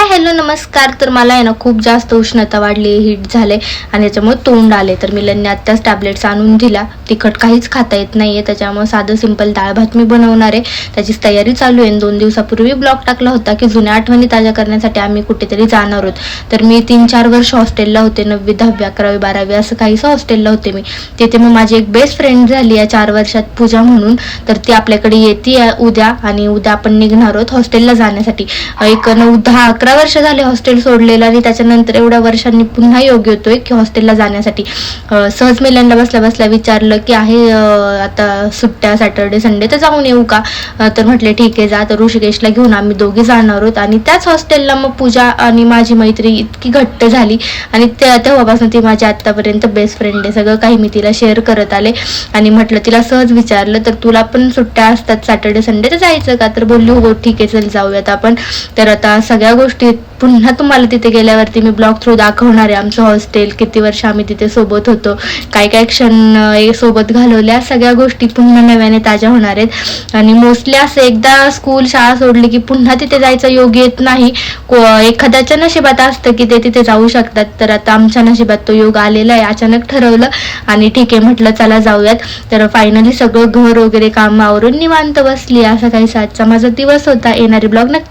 Hello नमस्कार. तर मला आहे ना खूप जास्त उष्णता वाढली, हीट झाले आणि त्याच्यामुळे तोंड आले. तर मिलनने आत्ताच टॅबलेट्स आणून दिला. तिखट काहीच खाता येत नाहीये, त्याच्यामुळे साधं सिंपल डाळ भात मी बनवणार आहे. त्याचीच तयारी चालू आहे. 2 दिवसापूर्वी ब्लॉग टाकला होता की जुन्या आठवणी ताज्या करण्यासाठी आम्ही कुठेतरी जाणार आहोत. तर मी 3-4 वर्ष हॉस्टेलला होते, 9वी 10वी 11वी 12वी असं काहीसं हॉस्टेलला होते मी. तिथे मग माझी एक बेस्ट फ्रेंड झाली या 4 वर्षात, पूजा म्हणून. तर ती आपल्याकडे येते उद्या, आणि उद्या आपण निघणार आहोत हॉस्टेलला जाण्यासाठी. एक 9-10-11 वर्ष झाले हॉस्टेल सोडलेलं, आणि त्याच्यानंतर एवढ्या वर्षांनी पुन्हा योग येतोय की हॉस्टेलला जाण्यासाठी. सहज मिलनला बसल्या बसल्या विचारलं की आहे आता सुट्ट्या सॅटर्डे संडे, तर जाऊन येऊ का? तर म्हटले ठीक आहे जा. तर ऋषिकेशला घेऊन आम्ही दोघी जाणार आहोत. आणि त्याच हॉस्टेलला मग पूजा आणि माझी मैत्री इतकी घट्ट झाली, आणि तेव्हापासून ती माझी आत्तापर्यंत बेस्ट फ्रेंड आहे. सगळं काही मी तिला शेअर करत आले, आणि म्हटलं तिला सहज विचारलं तर तुला पण सुट्ट्या असतात सॅटर्डे संडे, तर जायचं का? तर बोलली हो ठीक आहे चल जाऊयात आपण. तर आता सगळ्या गोष्टी पुन्हा तुम्हाला तिथे गेल्यावरती मी ब्लॉग थ्रू दाखवणार आहे. आमचं हॉस्टेल, किती वर्ष आम्ही तिथे सोबत होतो, काय काय क्षण सोबत घालवल्या, सगळ्या गोष्टी पुन्हा नव्याने ताज्या होणार आहेत. आणि मोस्टली असं एकदा स्कूल शाळा सोडली की पुन्हा तिथे जायचा योग येत नाही. एखाद्याच्या नशिबात असतं की ते तिथे जाऊ शकतात, तर आता आमच्या नशिबात तो योग आलेला आहे. अचानक ठरवलं आणि ठीक आहे म्हटलं चला जाऊयात. तर फायनली सगळं घर वगैरे काम आवरून निवांत बसली. असा काही आजचा माझा दिवस होता. येणारे ब्लॉग नक्की